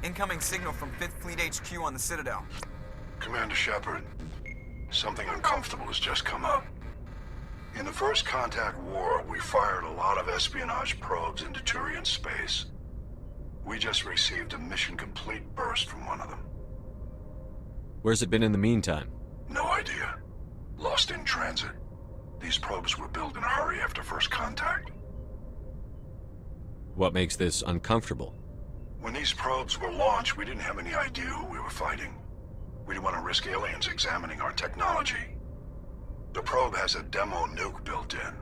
Incoming signal from 5th Fleet HQ on the Citadel. Commander Shepard, something uncomfortable has just come up. In the First Contact War, we fired a lot of espionage probes into Turian space. We just received a mission-complete burst from one of them. Where's it been in the meantime? No idea. Lost in transit. These probes were built in a hurry after First Contact. What makes this uncomfortable? When these probes were launched, we didn't have any idea who we were fighting. We didn't want to risk aliens examining our technology. The probe has a demo nuke built in.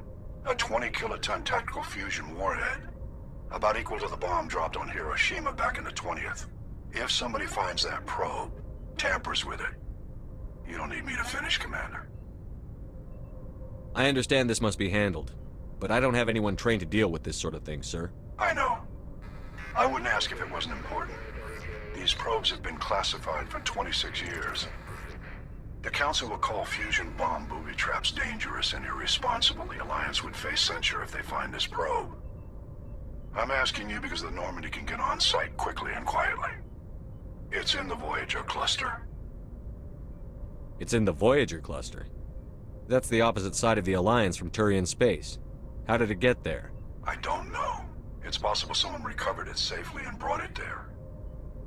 A 20-kiloton tactical fusion warhead. About equal to the bomb dropped on Hiroshima back in the 20th. If somebody finds that probe, tampers with it, you don't need me to finish, Commander. I understand this must be handled, but I don't have anyone trained to deal with this sort of thing, sir. I know. I wouldn't ask if it wasn't important. These probes have been classified for 26 years. The Council will call fusion bomb booby traps dangerous and irresponsible. The Alliance would face censure if they find this probe. I'm asking you because the Normandy can get on site quickly and quietly. It's in the Voyager cluster. It's in the Voyager cluster. That's the opposite side of the Alliance from Turian space. How did it get there? I don't know. It's possible someone recovered it safely and brought it there.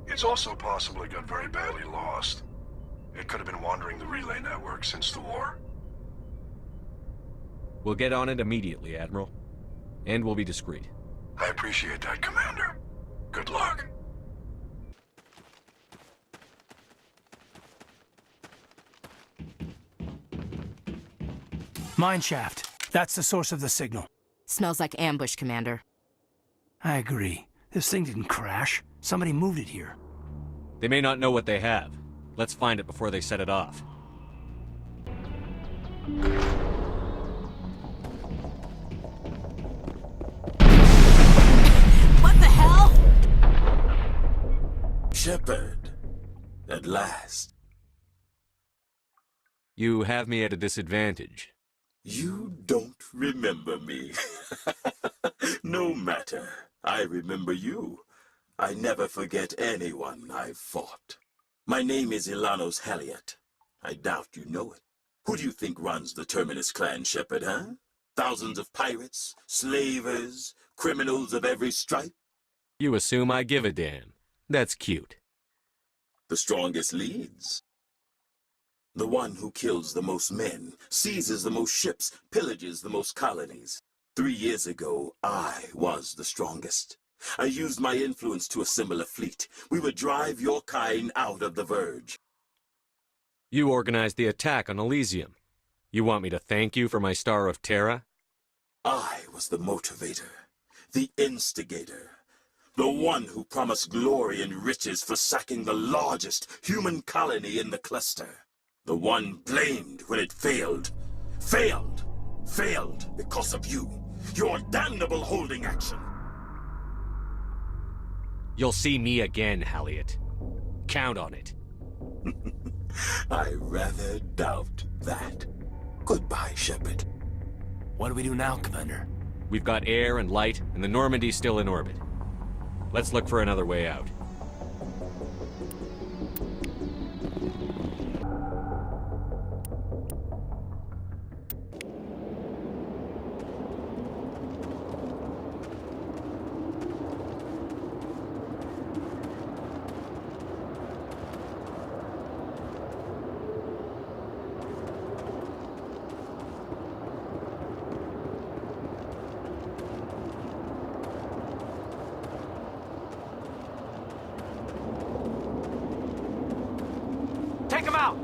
It's also possible it got very badly lost. It could have been wandering the relay network since the war. We'll get on it immediately, Admiral. And we'll be discreet. I appreciate that, Commander. Good luck. Mine shaft. That's the source of the signal. Smells like ambush, Commander. I agree. This thing didn't crash. Somebody moved it here. They may not know what they have. Let's find it before they set it off. What the hell? Shepard, at last. You have me at a disadvantage. You don't remember me. No matter. I remember you. I never forget anyone I've fought. My name is Ilanos Halliot. I doubt you know it. Who do you think runs the Terminus clan, Shepard, huh? Thousands of pirates, slavers, criminals of every stripe? You assume I give a damn. That's cute. The strongest leads. The one who kills the most men, seizes the most ships, pillages the most colonies. 3 years ago, I was the strongest. I used my influence to assemble a fleet. We would drive your kind out of the Verge. You organized the attack on Elysium. You want me to thank you for my Star of Terra? I was the motivator, the instigator, the one who promised glory and riches for sacking the largest human colony in the cluster. The one blamed when it failed. Failed because of you. Your damnable holding action. You'll see me again, Halliot. Count on it. I rather doubt that. Goodbye, Shepard. What do we do now, Commander? We've got air and light, and the Normandy's still in orbit. Let's look for another way out. Take him out!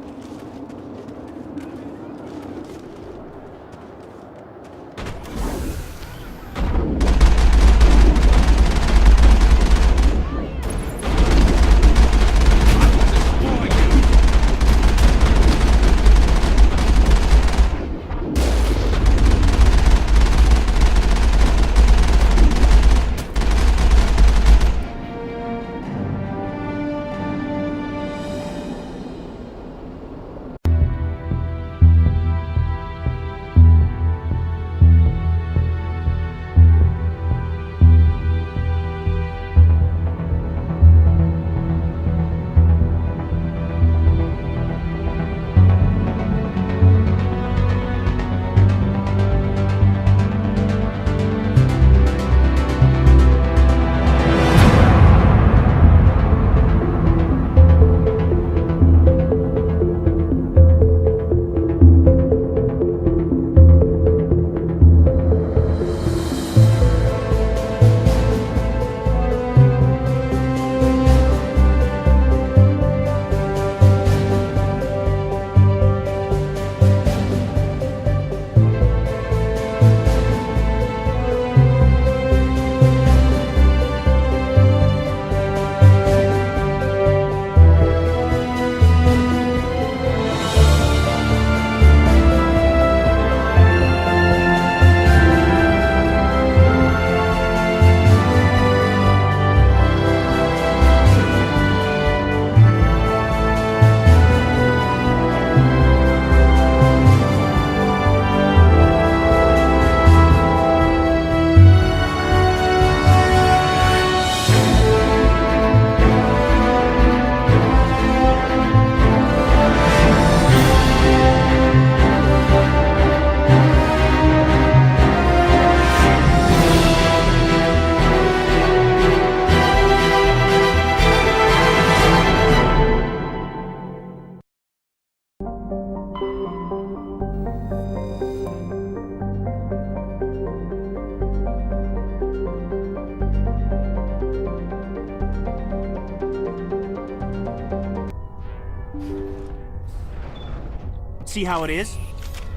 See how it is?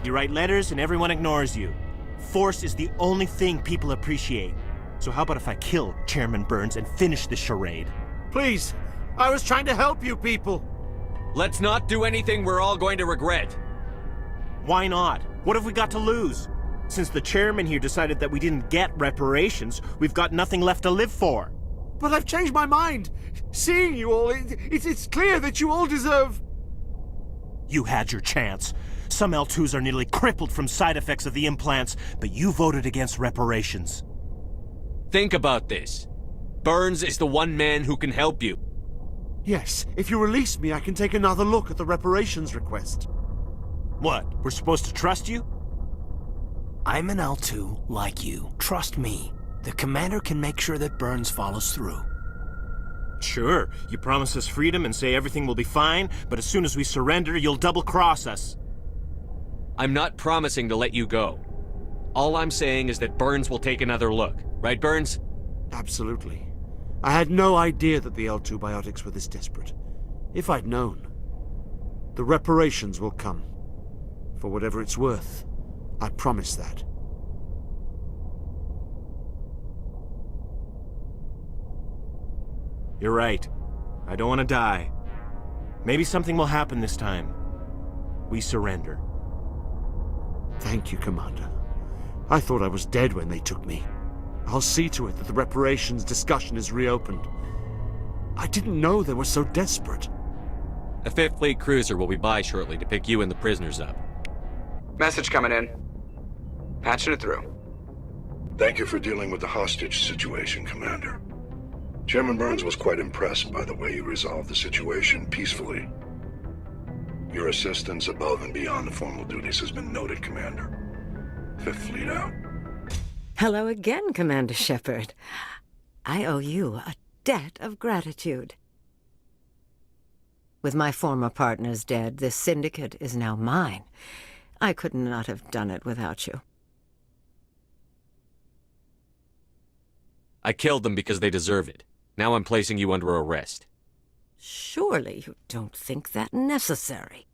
You write letters and everyone ignores you. Force is the only thing people appreciate. So how about if I kill Chairman Burns and finish this charade? Please, I was trying to help you people. Let's not do anything we're all going to regret. Why not? What have we got to lose? Since the chairman here decided that we didn't get reparations, we've got nothing left to live for. But I've changed my mind. Seeing you all, it's clear that you all deserve... You had your chance. Some L2s are nearly crippled from side effects of the implants, but you voted against reparations. Think about this. Burns is the one man who can help you. Yes, if you release me, I can take another look at the reparations request. What? We're supposed to trust you? I'm an L2 like you. Trust me. The commander can make sure that Burns follows through. Sure, you promise us freedom and say everything will be fine, but as soon as we surrender, you'll double-cross us. I'm not promising to let you go. All I'm saying is that Burns will take another look. Right, Burns? Absolutely. I had no idea that the L2 biotics were this desperate. If I'd known. The reparations will come. For whatever it's worth. I promise that. You're right. I don't want to die. Maybe something will happen this time. We surrender. Thank you, Commander. I thought I was dead when they took me. I'll see to it that the reparations discussion is reopened. I didn't know they were so desperate. A 5th Fleet cruiser will be by shortly to pick you and the prisoners up. Message coming in. Patching it through. Thank you for dealing with the hostage situation, Commander. Chairman Burns was quite impressed by the way you resolved the situation peacefully. Your assistance above and beyond the formal duties has been noted, Commander. 5th Fleet out. Hello again, Commander Shepard. I owe you a debt of gratitude. With my former partners dead, this syndicate is now mine. I could not have done it without you. I killed them because they deserve it. Now I'm placing you under arrest. Surely you don't think that necessary.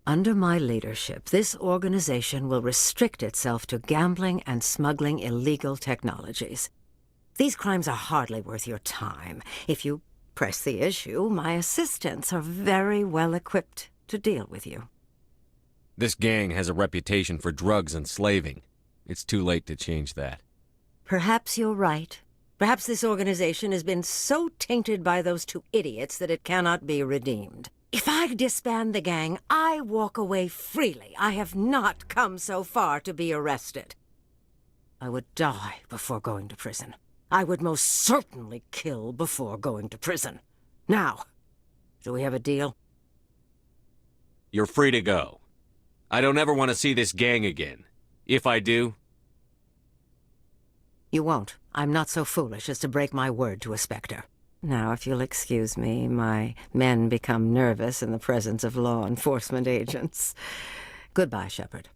Under my leadership, this organization will restrict itself to gambling and smuggling illegal technologies. These crimes are hardly worth your time. If you press the issue, my assistants are very well equipped to deal with you. This gang has a reputation for drugs and slaving. It's too late to change that. Perhaps you're right. Perhaps this organization has been so tainted by those two idiots that it cannot be redeemed. If I disband the gang, I walk away freely. I have not come so far to be arrested. I would die before going to prison. I would most certainly kill before going to prison. Now, do we have a deal? You're free to go. I don't ever want to see this gang again. If I do... You won't. I'm not so foolish as to break my word to a Spectre. Now, if you'll excuse me, my men become nervous in the presence of law enforcement agents. Goodbye, Shepard.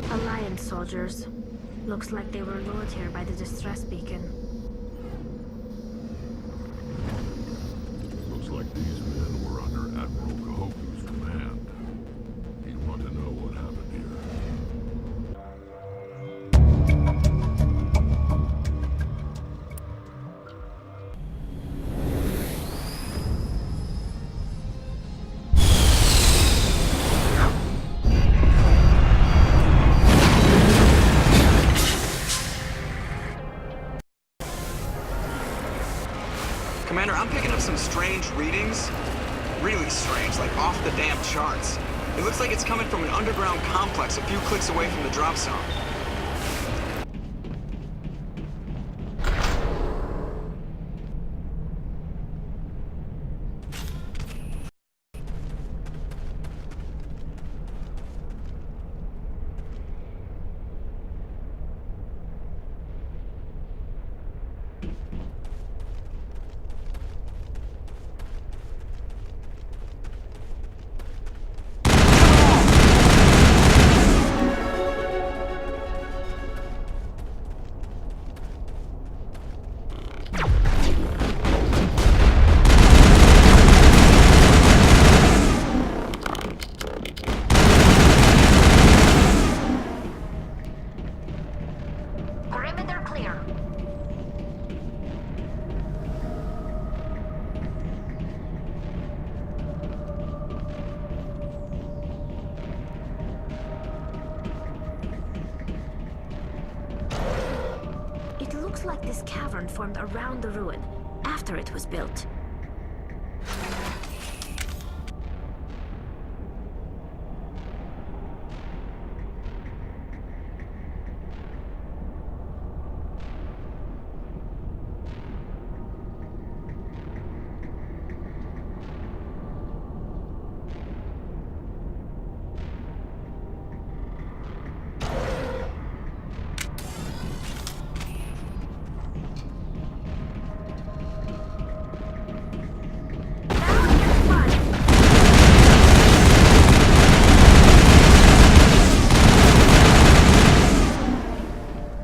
Alliance soldiers. Looks like they were lured here by the distress beacon. Looks like these men were under Admiral Cahoku's command. He'd want to know what happened here. Commander, I'm picking up some strange readings. Really strange, like off the damn charts. It looks like it's coming from an underground complex a few clicks away from the drop zone. like this cavern formed around the ruin, after it was built.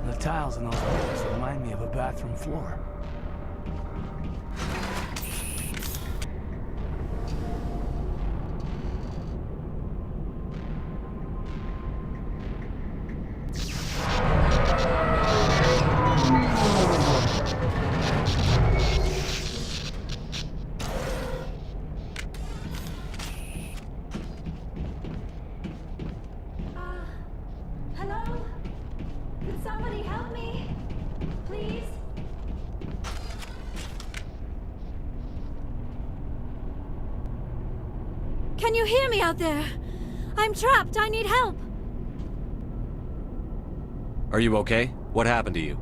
The tiles in those walls remind me of a bathroom floor. Hello? Could somebody help me? Please? Can you hear me out there? I'm trapped. I need help. Are you okay? What happened to you?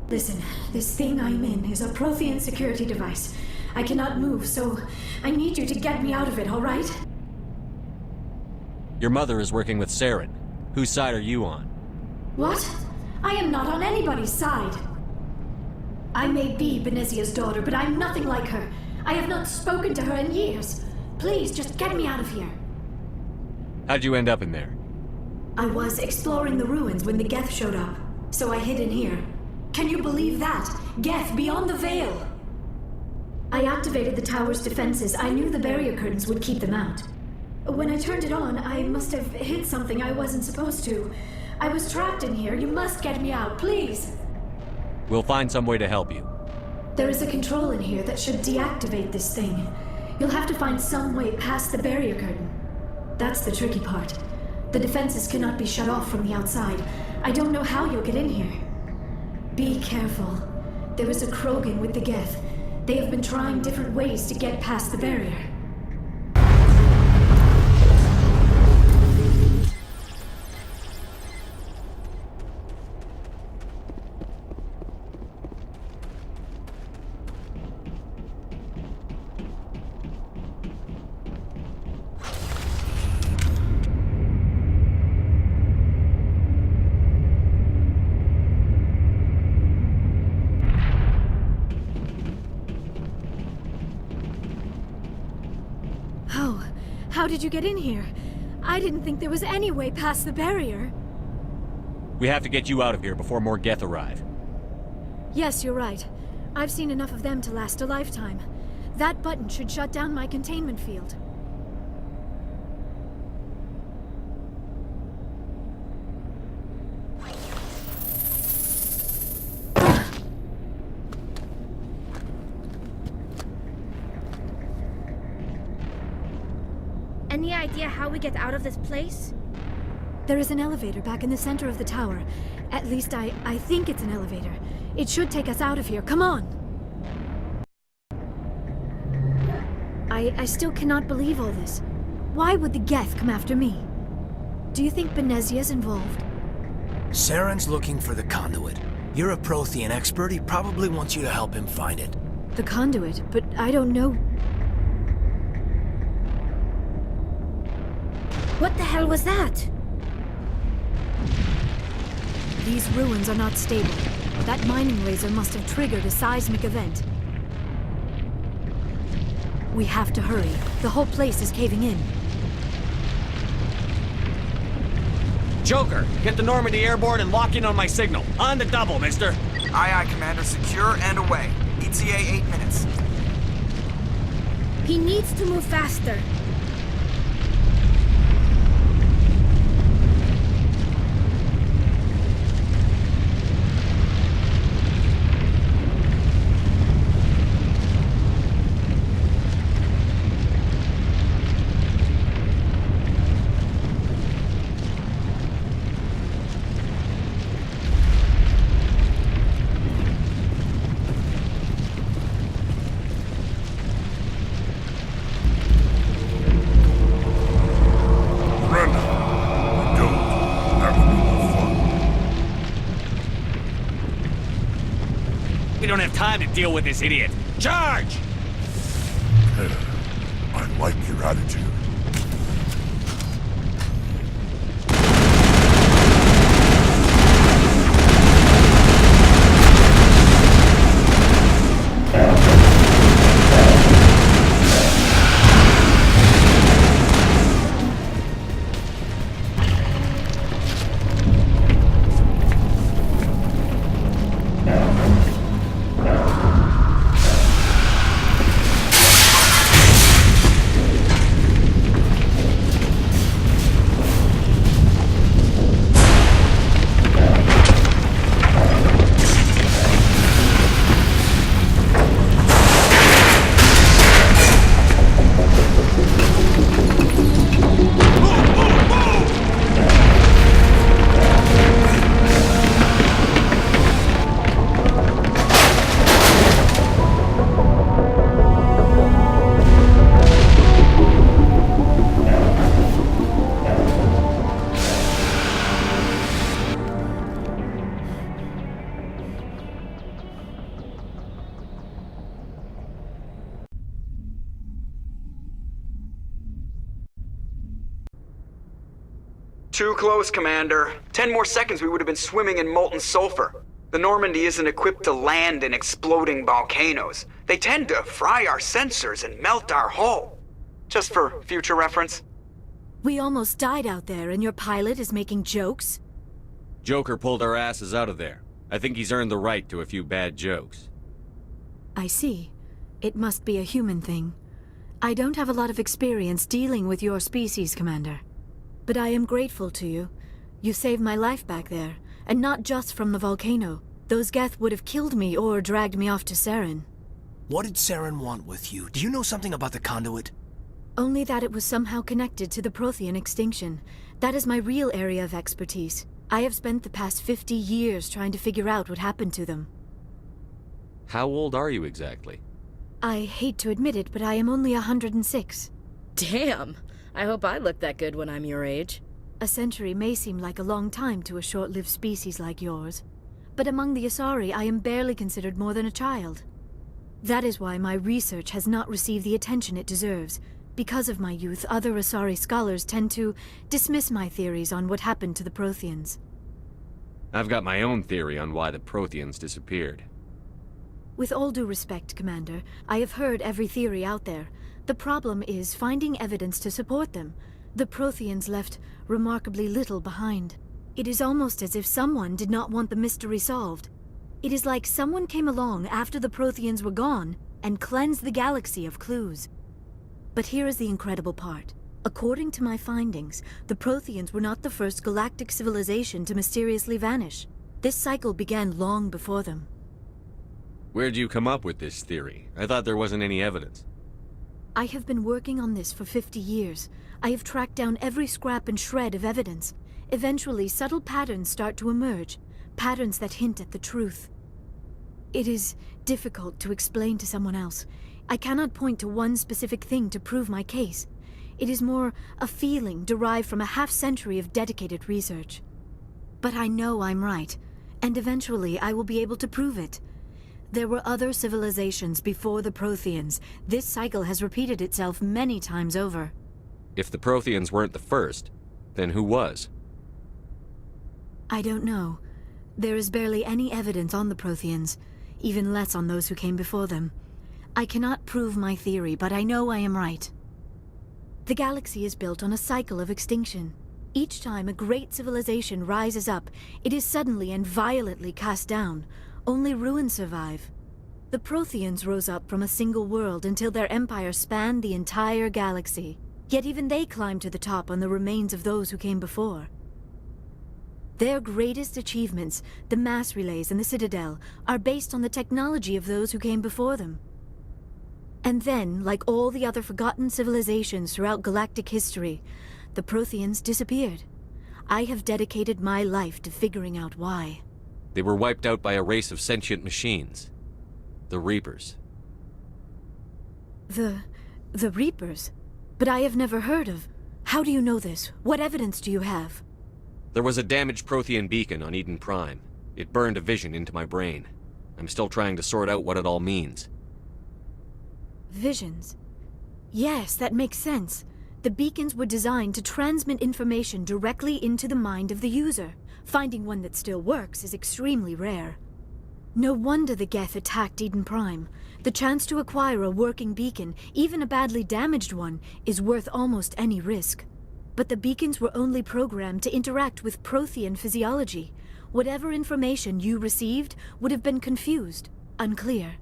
Listen, this thing I'm in is a Prothean security device. I cannot move, so I need you to get me out of it, all right? Your mother is working with Saren. Whose side are you on? What? I am not on anybody's side. I may be Benezia's daughter, but I'm nothing like her. I have not spoken to her in years. Please, just get me out of here. How'd you end up in there? I was exploring the ruins when the Geth showed up, so I hid in here. Can you believe that? Geth beyond the veil! I activated the tower's defenses. I knew the barrier curtains would keep them out. When I turned it on, I must have hit something I wasn't supposed to. I was trapped in here. You must get me out, please! We'll find some way to help you. There is a control in here that should deactivate this thing. You'll have to find some way past the barrier curtain. That's the tricky part. The defenses cannot be shut off from the outside. I don't know how you'll get in here. Be careful. There is a Krogan with the Geth. They have been trying different ways to get past the barrier. How did you get in here? I didn't think there was any way past the barrier. We have to get you out of here before more Geth arrive. Yes, you're right. I've seen enough of them to last a lifetime. That button should shut down my containment field. Any idea how we get out of this place? There is an elevator back in the center of the tower. At least I think it's an elevator. It should take us out of here. Come on! I still cannot believe all this. Why would the Geth come after me? Do you think Benezia's involved? Saren's looking for the conduit. You're a Prothean expert. He probably wants you to help him find it. The conduit, but I don't know. What the hell was that? These ruins are not stable. That mining laser must have triggered a seismic event. We have to hurry. The whole place is caving in. Joker, get the Normandy airborne and lock in on my signal. On the double, mister. Aye, aye, Commander. Secure and away. ETA 8 minutes. He needs to move faster. time to deal with this idiot. Charge! I like your attitude. Too close, Commander. 10 more seconds we would have been swimming in molten sulfur. The Normandy isn't equipped to land in exploding volcanoes. They tend to fry our sensors and melt our hull. Just for future reference. We almost died out there, and your pilot is making jokes? Joker pulled our asses out of there. I think he's earned the right to a few bad jokes. I see. It must be a human thing. I don't have a lot of experience dealing with your species, Commander. But I am grateful to you. You saved my life back there, and not just from the volcano. Those Geth would have killed me or dragged me off to Saren. What did Saren want with you? Do you know something about the conduit? Only that it was somehow connected to the Prothean extinction. That is my real area of expertise. I have spent the past 50 years trying to figure out what happened to them. How old are you exactly? I hate to admit it, but I am only 106. Damn! I hope I look that good when I'm your age. A century may seem like a long time to a short-lived species like yours, but among the Asari I am barely considered more than a child. That is why my research has not received the attention it deserves. Because of my youth, other Asari scholars tend to dismiss my theories on what happened to the Protheans. I've got my own theory on why the Protheans disappeared. With all due respect, Commander, I have heard every theory out there. The problem is finding evidence to support them. The Protheans left remarkably little behind. It is almost as if someone did not want the mystery solved. It is like someone came along after the Protheans were gone and cleansed the galaxy of clues. But here is the incredible part. According to my findings, the Protheans were not the first galactic civilization to mysteriously vanish. This cycle began long before them. Where'd you come up with this theory? I thought there wasn't any evidence. I have been working on this for 50 years. I have tracked down every scrap and shred of evidence. Eventually, subtle patterns start to emerge, patterns that hint at the truth. It is difficult to explain to someone else. I cannot point to one specific thing to prove my case. It is more a feeling derived from a half-century of dedicated research. But I know I'm right, and eventually I will be able to prove it. There were other civilizations before the Protheans. This cycle has repeated itself many times over. If the Protheans weren't the first, then who was? I don't know. There is barely any evidence on the Protheans, even less on those who came before them. I cannot prove my theory, but I know I am right. The galaxy is built on a cycle of extinction. Each time a great civilization rises up, it is suddenly and violently cast down. Only ruins survive. The Protheans rose up from a single world until their empire spanned the entire galaxy. Yet even they climbed to the top on the remains of those who came before. Their greatest achievements, the mass relays and the Citadel, are based on the technology of those who came before them. And then, like all the other forgotten civilizations throughout galactic history, the Protheans disappeared. I have dedicated my life to figuring out why. They were wiped out by a race of sentient machines. The Reapers. The Reapers? But I have never heard of. How do you know this? What evidence do you have? There was a damaged Prothean beacon on Eden Prime. It burned a vision into my brain. I'm still trying to sort out what it all means. Visions. Yes, that makes sense. The beacons were designed to transmit information directly into the mind of the user. Finding one that still works is extremely rare. No wonder the Geth attacked Eden Prime. The chance to acquire a working beacon, even a badly damaged one, is worth almost any risk. But the beacons were only programmed to interact with Prothean physiology. Whatever information you received would have been confused, unclear.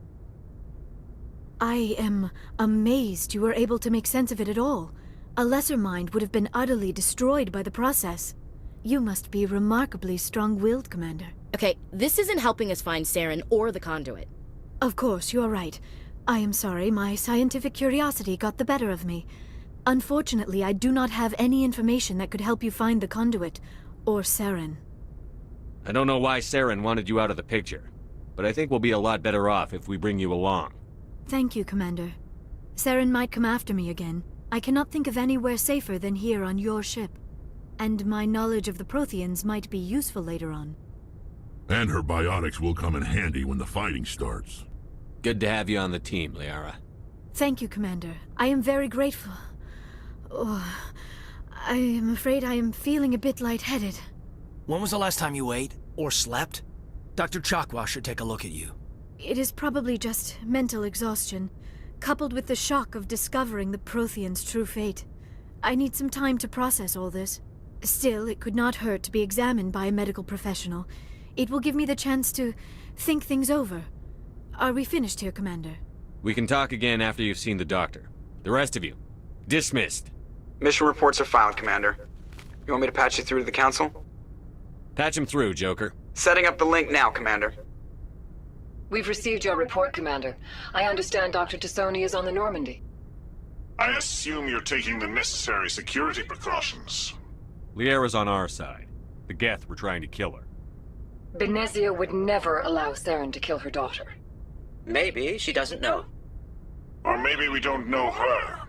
I am amazed you were able to make sense of it at all. A lesser mind would have been utterly destroyed by the process. You must be remarkably strong-willed, Commander. Okay, this isn't helping us find Saren or the conduit. Of course, you're right. I am sorry, my scientific curiosity got the better of me. Unfortunately, I do not have any information that could help you find the conduit, or Saren. I don't know why Saren wanted you out of the picture, but I think we'll be a lot better off if we bring you along. Thank you, Commander. Saren might come after me again. I cannot think of anywhere safer than here on your ship. And my knowledge of the Protheans might be useful later on. And her biotics will come in handy when the fighting starts. Good to have you on the team, Liara. Thank you, Commander. I am very grateful. Oh, I am afraid I am feeling a bit lightheaded. When was the last time you ate? Or slept? Dr. Chakwa should take a look at you. It is probably just mental exhaustion, coupled with the shock of discovering the Protheans' true fate. I need some time to process all this. Still, it could not hurt to be examined by a medical professional. It will give me the chance to think things over. Are we finished here, Commander? We can talk again after you've seen the doctor. The rest of you, dismissed. Mission reports are filed, Commander. You want me to patch you through to the Council? Patch him through, Joker. Setting up the link now, Commander. We've received your report, Commander. I understand Dr. Tassoni is on the Normandy. I assume you're taking the necessary security precautions. Liara's on our side. The Geth were trying to kill her. Benezia would never allow Saren to kill her daughter. Maybe she doesn't know. Or maybe we don't know her.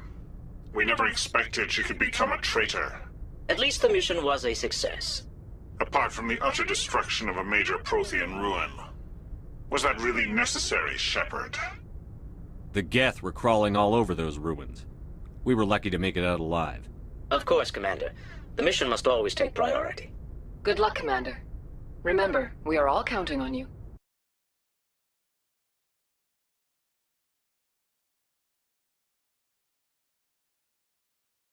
We never expected she could become a traitor. At least the mission was a success. Apart from the utter destruction of a major Prothean ruin. Was that really necessary, Shepard? The Geth were crawling all over those ruins. We were lucky to make it out alive. Of course, Commander. The mission must always take priority. Good luck, Commander. Remember, we are all counting on you.